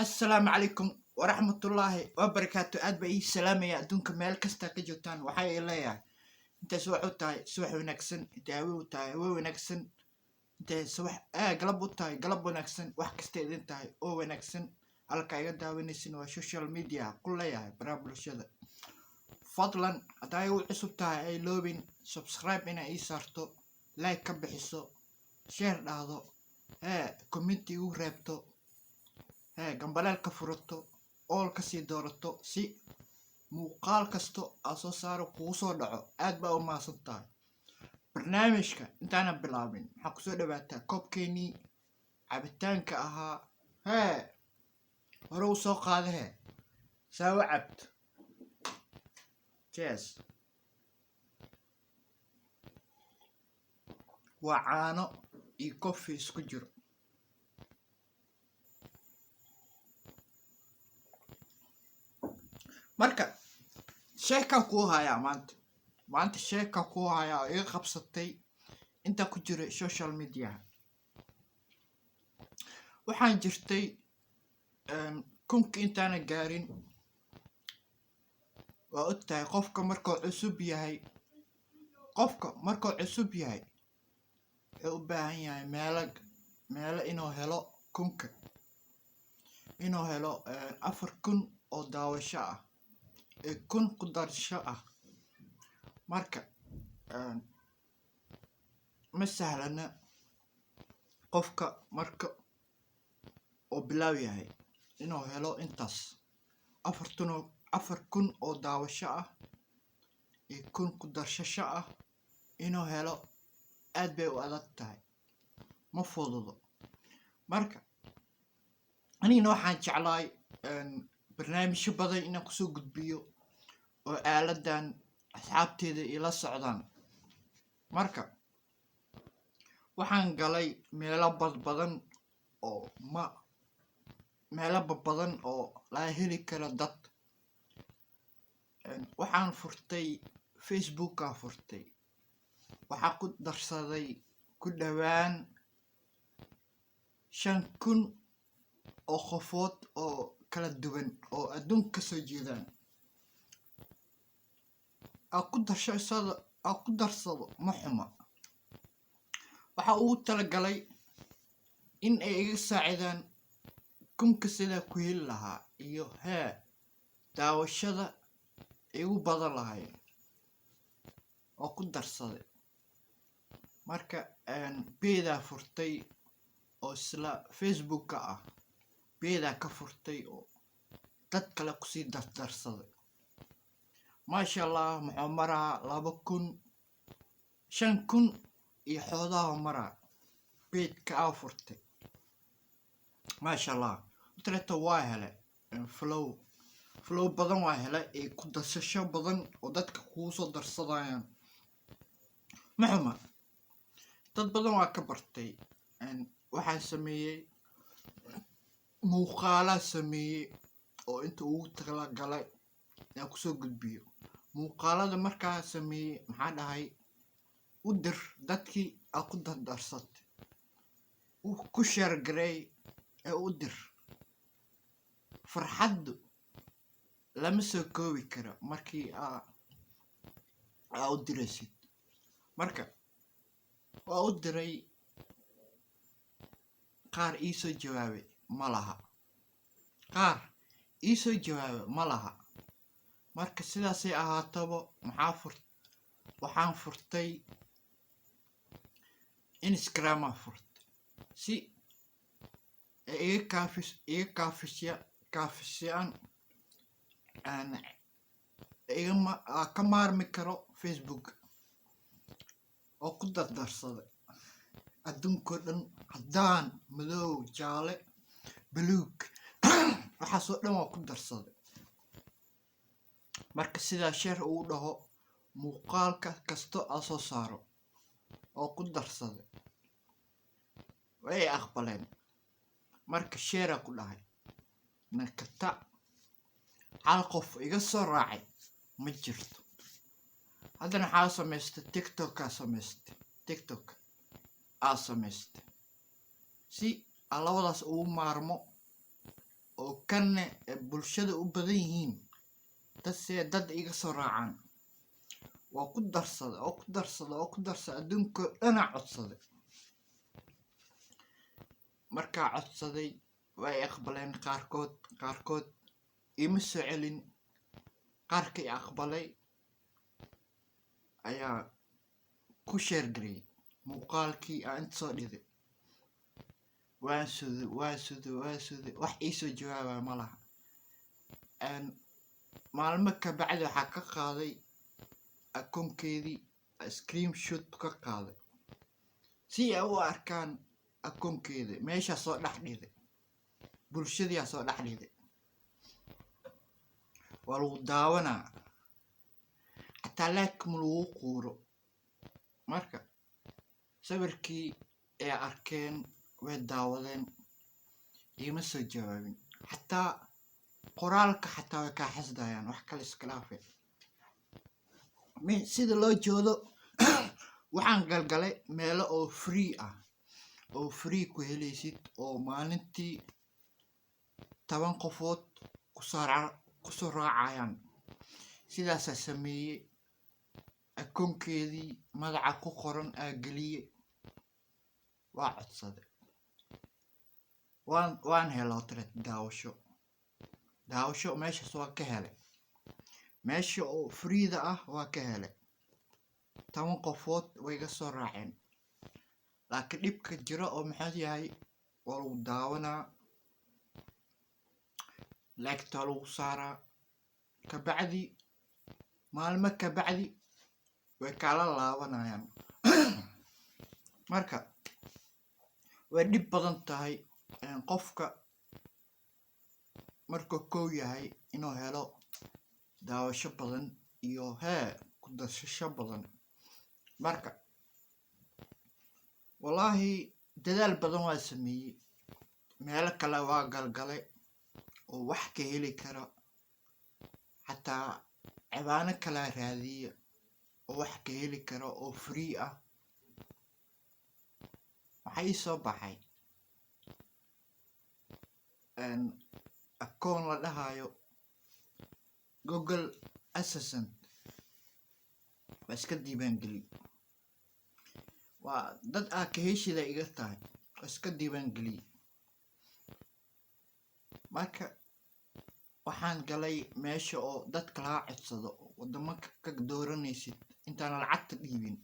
السلام عليكم ورحمة الله وبركاته. أد بأي سلام يا دونك ميل كستا كجوتان وحي إليا أنت سوح وتاي سوح ونكسن أنت هوي وتاي هوي ونكسن أنت سوح قلب وتاي قلب ونكسن wax kasta idin tahay oo wanaagsan halka iga daawanaysin waa social media kullayahay baraha bulshada fadlan haday u cusub tahay ay loobin subscribe ina ii saarto like ka bixiso share dhahdo comment u reebto gambaleel ka furato ool ka sii doorato si muuqaal kasto aad soo saaro kugu soo dhaco aad baa u mahadsan tahay barnaamijka intaana bilaabin waxaa kusoo dhawaataa koobkeenii cabitaanka ahaa hore u soo qaadahe saa u cabto cheers waa caano iyo coffee isku jiro marka sheeka ku haya maanta sheeka ku haya iga qabsatay inta ku jira social media waxaan jirtay kunki intaana gaarin waa u tahay qofka markuu cusub yahay wuxuu u baahan yahay meelo inuu helo kunka inuu helo 4,000 oo daawasho ah kun ku darsho ah marka ma sahlana qofka marka oo bilaaw yahay inuu helo intaas 4,000 oo daawasho ah kun ku darsho ah inuu helo aad bay u adag tahay ma fududo marka anina waxaan jeclahay barnaamijyo badan inaan kusoo gudbiyo oo aaladan asxaabteeda ila socdaan marka waxaan galay meelo badan oo laga heli karo dad waxaan furtay facebooka furtay waxaa ku darsaday ku dhawaan 5,000 oo qofood oo kala duwan oo adduunka ka soo jeedaan ku darsado ma xuma waxa uu talagalay in ay iga saacidaan kunka sida ku heli lahaa iyo daawashada igu badan lahay oo ku darsaday marka beeda furtay oo isla facebooka ah beeda ka furtay oo dad kale ku sii darsaday maasha allah muxuu maraa 2,000 5,000 iyo xoodaha maraa beedka aa furtay maasha allah utreto waa hele flow badan waa hele ee ku darsasho badan oo dadka kugu soo darsadayaan maxuma dad badan waa ka bartay waxaan sameeyey muuqaala sameeyey oo inta ugu talagalay inaan kusoo gudbiyo muuqaalada markaa sameeyey maxaa dhahay u dir dadkii aa ku darsatay ku share gareey ee u dir farxaddu lama soo koobi karo markii aa u diraysid marka waa u diray qaar iisoo jawaabay ma laha marka sidaasay ahaataba waxaan furtay Instagram furtay si iga kaafisiyaan ka maarmi karo Facebook oo ku darsaday adduunko dhan caddaan madow jaale buluug waxaasoo dhan waa ku darsaday marka sidaa share uu dhaho muuqaalka kasto aa soo saaro oo ku darsaday way aqbaleen marka share ku dhahay nakata hal qof iga soo raacay ma jirto haddana waxaa samaystay TikTok aa samaystay si aan labadaas ugu maarmo oo kanne bulshada u badan yihiin dad iga soo raacaan waa ku darsada adduunka dhana codsaday markaa codsaday way aqbaleen qaarkood ima soo celin qaarkii aqbalay ayaa ku sheergareeyay muuqaalkii aan inta soo dhiday waan suday wax iisoo jawaabaa ma laha maalmo ka bacdi waxaa ka qaaday akoonkeedii screenshot ka qaaday si ay u arkaan akoonkeeda meeshaa soo dhex dhiday bulshadiyaa soo dhex dhiday waa lagu daawanaa xataa laakiin lagu quuro marka sawirkii ay arkeen way daawadeen iima soo jawaabin xataa qoraalka xataa way kaa xasdayaan wax kale iska dhaafe sida loo joodo waxaan galgalay meelo oo free ku helaysid oo maalintii 10 qofood kusoo raacayaan sidaasaa sameeyey akoonkeedii magaca ku qoran aa geliye waa codsaday waan helay tret daawasho meeshaas waa ka helay meesha oo freeda ah waa ka helay 10 qofood way iga soo raaceen laakiin dhibka jira oo maxaa yahay waa lagu daawanaa laagtaa lagu saaraa kabacdi maalmo kabacdi way kala laabanayaan marka way dhib badan tahay qofka marka koow yahay inuu helo daawasho badan iyo ku darsasho badan marka wallaahi dadaal badan waa sameeyey meelo kale waa galgalay oo wax ka heli karo xataa cibaano kala raadiya oo wax ka heli karo oo free ah waxaa ii soo baxay akoon la dhahayo Google Assistant waa iska diiwaangeli waa dad ka heshida iga tahay waa iska diiwaangeli marka waxaan galay meesha oo dadka laga codsado wadamo ka dooranaysid intaan lacagta dhiibin